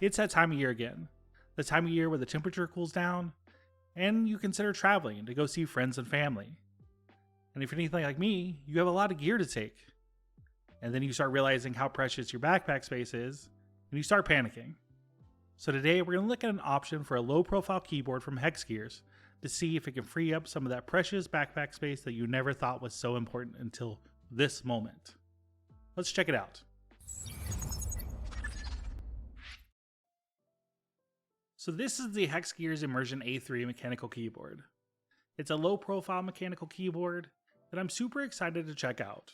It's that time of year again. The time of year where the temperature cools down and you consider traveling to go see friends and family. And if you're anything like me, you have a lot of gear to take. And then you start realizing how precious your backpack space is, and you start panicking. So today we're going to look at an option for a low profile keyboard from Hexgears to see if it can free up some of that precious backpack space that you never thought was so important until this moment. Let's check it out. So this is the Hexgears Immersion A3 mechanical keyboard. It's a low profile mechanical keyboard that I'm super excited to check out.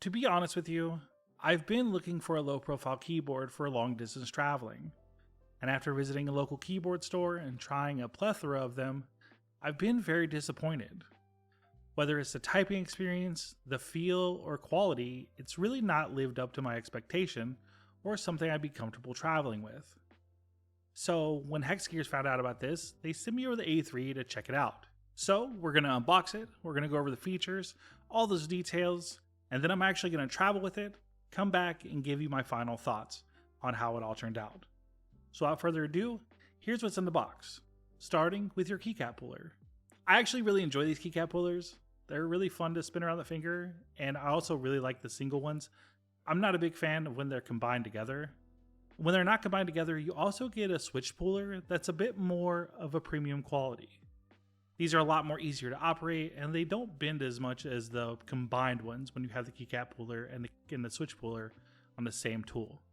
To be honest with you, I've been looking for a low profile keyboard for long distance traveling. And after visiting a local keyboard store and trying a plethora of them, I've been very disappointed. Whether it's the typing experience, the feel, or quality, it's really not lived up to my expectation or something I'd be comfortable traveling with. So when Hexgears found out about this, they sent me over the A3 to check it out. So we're going to unbox it, we're going to go over the features, all those details, and then I'm actually going to travel with it, come back, and give you my final thoughts on how it all turned out. So without further ado, here's what's in the box, starting with your keycap puller. I actually really enjoy these keycap pullers. They're really fun to spin around the finger, and I also really like the single ones. I'm not a big fan of when they're combined together. When they're not combined together, you also get a switch puller that's a bit more of a premium quality. These are a lot more easier to operate, and they don't bend as much as the combined ones when you have the keycap puller and the switch puller on the same tool.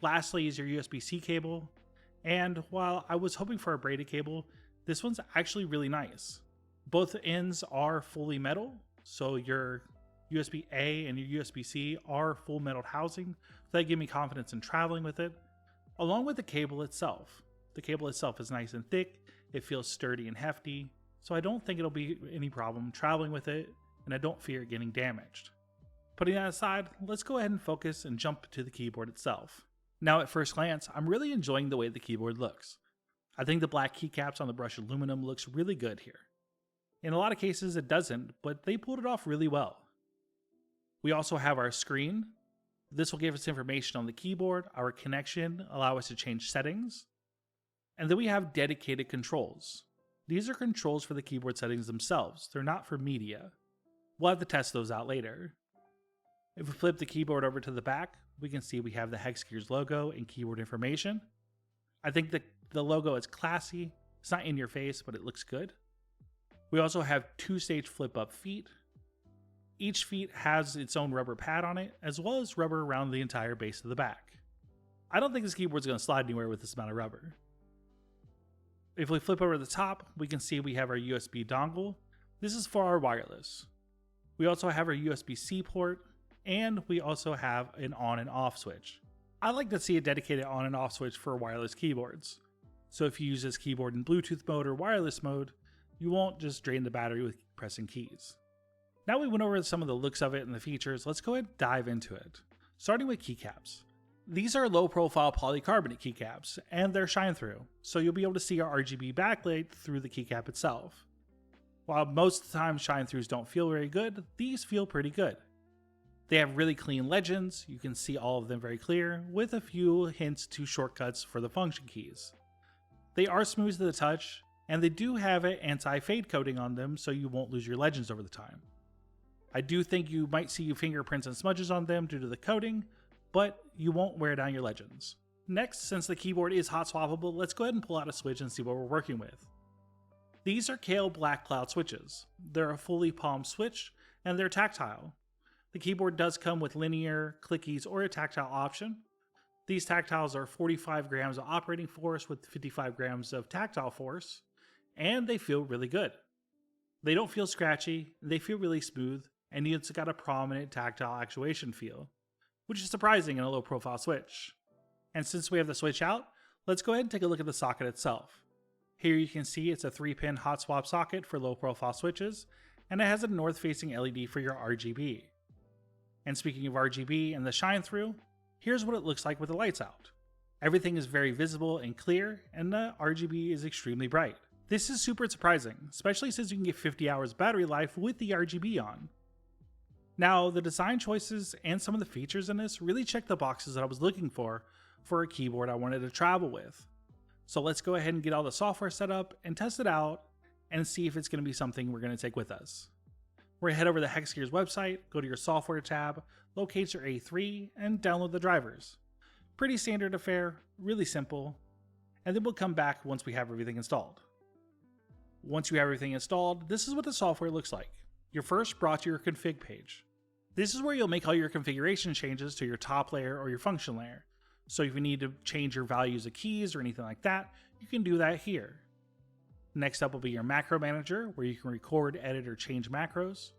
Lastly is your USB-C cable, and while I was hoping for a braided cable, this one's actually really nice. Both ends are fully metal, so your USB-A and your USB-C are full metal housing, so that gave me confidence in traveling with it, along with the cable itself. The cable itself is nice and thick, it feels sturdy and hefty, so I don't think it'll be any problem traveling with it, and I don't fear getting damaged. Putting that aside, let's go ahead and focus and jump to the keyboard itself. Now at first glance, I'm really enjoying the way the keyboard looks. I think the black keycaps on the brushed aluminum looks really good here. In a lot of cases it doesn't, but they pulled it off really well. We also have our screen. This will give us information on the keyboard, our connection, allow us to change settings. And then we have dedicated controls. These are controls for the keyboard settings themselves. They're not for media. We'll have to test those out later. If we flip the keyboard over to the back, we can see we have the Hexgears logo and keyboard information. I think the logo is classy. It's not in your face, but it looks good. We also have 2-stage flip-up feet. Each feet has its own rubber pad on it, as well as rubber around the entire base of the back. I don't think this keyboard's going to slide anywhere with this amount of rubber. If we flip over the top, we can see we have our USB dongle. This is for our wireless. We also have our USB-C port, and we also have an on and off switch. I like to see a dedicated on and off switch for wireless keyboards. So if you use this keyboard in Bluetooth mode or wireless mode, you won't just drain the battery with pressing keys. Now we went over some of the looks of it and the features, let's go ahead and dive into it. Starting with keycaps. These are low profile polycarbonate keycaps, and they're shine through, so you'll be able to see our RGB backlight through the keycap itself. While most of the time shine throughs don't feel very good, these feel pretty good. They have really clean legends, you can see all of them very clear, with a few hints to shortcuts for the function keys. They are smooth to the touch, and they do have an anti-fade coating on them so you won't lose your legends over the time. I do think you might see fingerprints and smudges on them due to the coating, but you won't wear down your legends. Next, since the keyboard is hot swappable, let's go ahead and pull out a switch and see what we're working with. These are Kale Black Cloud switches. They're a fully palm switch, and they're tactile. The keyboard does come with linear, clickies, or a tactile option. These tactiles are 45 grams of operating force with 55 grams of tactile force, and they feel really good. They don't feel scratchy, they feel really smooth, and it's got a prominent tactile actuation feel, which is surprising in a low profile switch. And since we have the switch out, let's go ahead and take a look at the socket itself. Here you can see it's a 3-pin hot swap socket for low profile switches, and it has a north facing LED for your RGB. And speaking of RGB and the shine through, here's what it looks like with the lights out. Everything is very visible and clear, and the RGB is extremely bright. This is super surprising, especially since you can get 50 hours battery life with the RGB on. Now, the design choices and some of the features in this really check the boxes that I was looking for for a keyboard I wanted to travel with. So let's go ahead and get all the software set up and test it out and see if it's going to be something we're going to take with us. We're going to head over to the Hexgears website, go to your software tab, locate your A3, and download the drivers. Pretty standard affair, really simple, and then we'll come back once we have everything installed. Once you have everything installed, this is what the software looks like. You're first brought to your config page. This is where you'll make all your configuration changes to your top layer or your function layer. So if you need to change your values of keys or anything like that, you can do that here. Next up will be your macro manager, where you can record, edit, or change macros.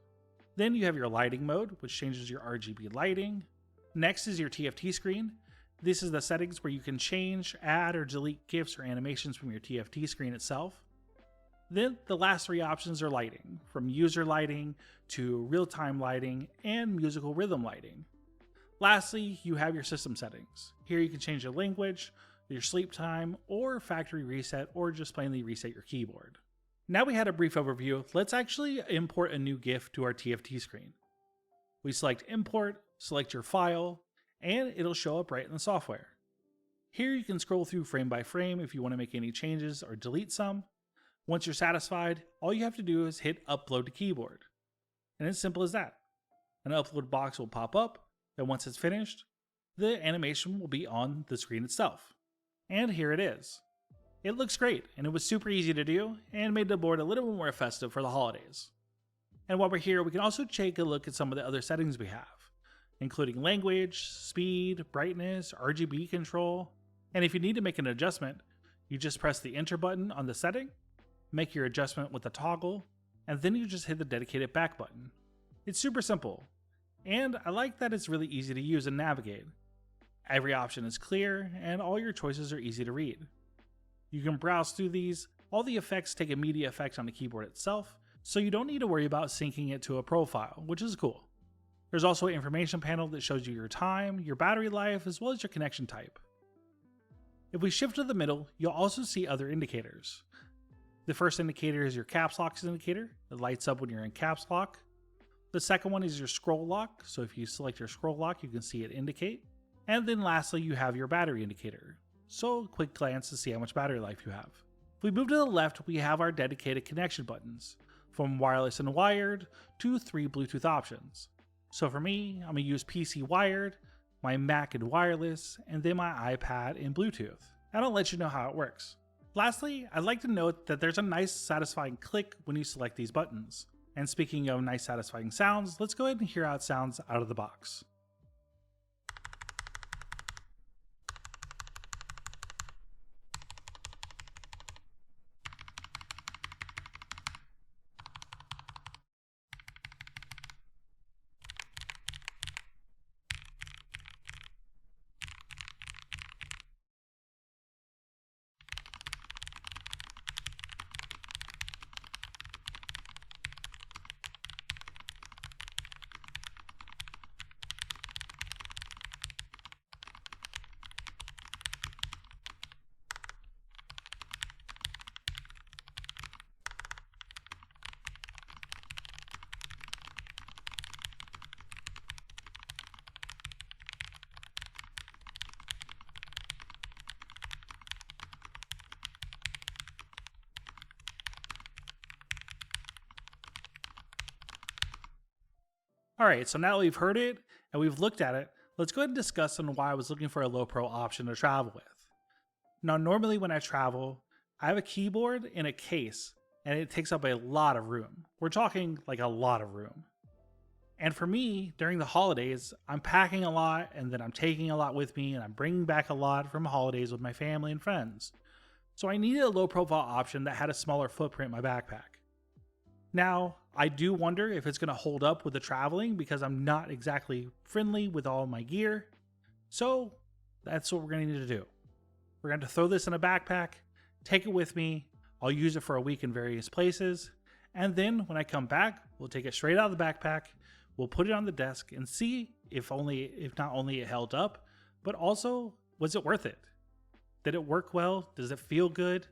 Then you have your lighting mode, which changes your RGB lighting. Next is your TFT screen. This is the settings where you can change, add, or delete GIFs or animations from your TFT screen itself. Then the last three options are lighting, from user lighting to real-time lighting and musical rhythm lighting. Lastly, you have your system settings. Here you can change your language, your sleep time, or factory reset, or just plainly reset your keyboard. Now we had a brief overview, let's actually import a new GIF to our TFT screen. We select import, select your file, and it'll show up right in the software. Here you can scroll through frame by frame if you want to make any changes or delete some. Once you're satisfied, all you have to do is hit upload to keyboard. And it's simple as that. An upload box will pop up, and once it's finished, the animation will be on the screen itself. And here it is. It looks great, and it was super easy to do, and made the board a little bit more festive for the holidays. And while we're here, we can also take a look at some of the other settings we have, including language, speed, brightness, RGB control. And if you need to make an adjustment, you just press the enter button on the setting, make your adjustment with the toggle, and then you just hit the dedicated back button. It's super simple, and I like that it's really easy to use and navigate. Every option is clear, and all your choices are easy to read. You can browse through these. All the effects take immediate effect on the keyboard itself, so you don't need to worry about syncing it to a profile, which is cool. There's also an information panel that shows you your time, your battery life, as well as your connection type. If we shift to the middle, you'll also see other indicators. The first indicator is your caps lock indicator. It lights up when you're in caps lock. The second one is your scroll lock, so if you select your scroll lock, you can see it indicate. And then lastly, you have your battery indicator. So a quick glance to see how much battery life you have. If we move to the left, we have our dedicated connection buttons, from wireless and wired to 3 Bluetooth options. So for me, I'm going to use PC wired, my Mac in wireless, and then my iPad in Bluetooth. And I'll let you know how it works. Lastly, I'd like to note that there's a nice satisfying click when you select these buttons. And speaking of nice satisfying sounds, let's go ahead and hear how it sounds out of the box. Alright, so now that we've heard it and we've looked at it, let's go ahead and discuss on why I was looking for a low pro option to travel with. Now normally when I travel, I have a keyboard in a case and it takes up a lot of room. We're talking like a lot of room. And for me, during the holidays, I'm packing a lot and then I'm taking a lot with me and I'm bringing back a lot from holidays with my family and friends. So I needed a low profile option that had a smaller footprint in my backpack. Now, I do wonder if it's going to hold up with the traveling because I'm not exactly friendly with all my gear. So that's what we're going to need to do. We're going to throw this in a backpack, take it with me. I'll use it for a week in various places. And then when I come back, we'll take it straight out of the backpack. We'll put it on the desk and see if not only it held up, but also was it worth it? Did it work well? Does it feel good?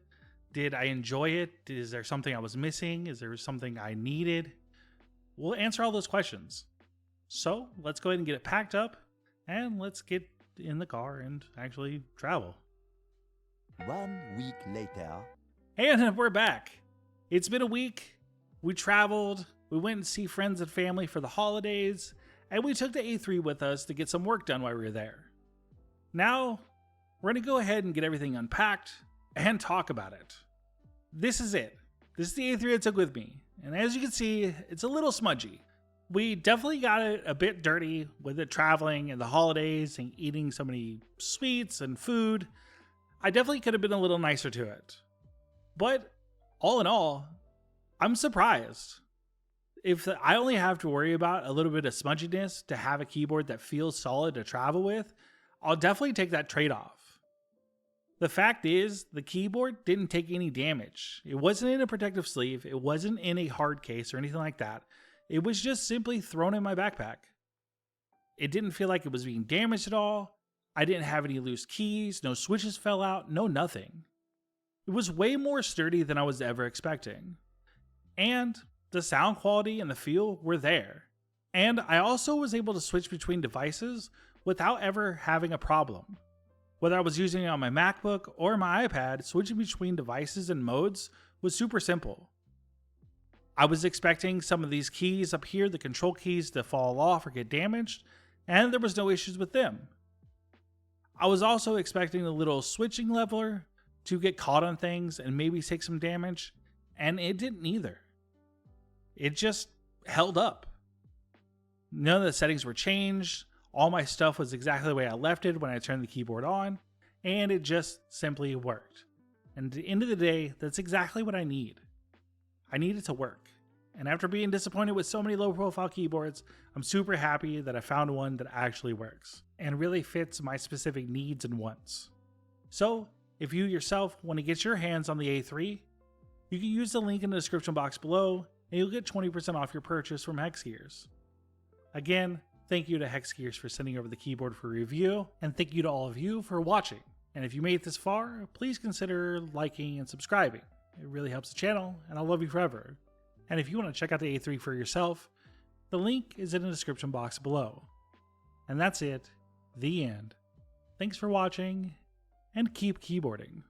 Did I enjoy it? Is there something I was missing? Is there something I needed? We'll answer all those questions. So let's go ahead and get it packed up and let's get in the car and actually travel. 1 week later. And we're back. It's been a week. We traveled, we went and see friends and family for the holidays, and we took the A3 with us to get some work done while we were there. Now, we're going to go ahead and get everything unpacked and talk about it. This is it. This is the A3 I took with me, and as you can see, it's a little smudgy. We definitely got it a bit dirty with it traveling and the holidays and eating so many sweets and food. I definitely could have been a little nicer to it. But all in all, I'm surprised. If I only have to worry about a little bit of smudginess to have a keyboard that feels solid to travel with, I'll definitely take that trade-off. The fact is, the keyboard didn't take any damage. It wasn't in a protective sleeve, it wasn't in a hard case or anything like that. It was just simply thrown in my backpack. It didn't feel like it was being damaged at all. I didn't have any loose keys, no switches fell out, no nothing. It was way more sturdy than I was ever expecting. And the sound quality and the feel were there. And I also was able to switch between devices without ever having a problem. Whether I was using it on my MacBook or my iPad, switching between devices and modes was super simple. I was expecting some of these keys up here, the control keys, to fall off or get damaged, and there was no issues with them. I was also expecting the little switching leveler to get caught on things and maybe take some damage, and it didn't either. It just held up. None of the settings were changed, all my stuff was exactly the way I left it when I turned the keyboard on, and it just simply worked. And at the end of the day, that's exactly what I need. I need it to work. And after being disappointed with so many low-profile keyboards, I'm super happy that I found one that actually works and really fits my specific needs and wants. So, if you yourself want to get your hands on the A3, you can use the link in the description box below and you'll get 20% off your purchase from Hexgears. Again, thank you to Hexgears for sending over the keyboard for review, and thank you to all of you for watching. And if you made it this far, please consider liking and subscribing. It really helps the channel, and I'll love you forever. And if you want to check out the A3 for yourself, the link is in the description box below. And that's it. The end. Thanks for watching, and keep keyboarding.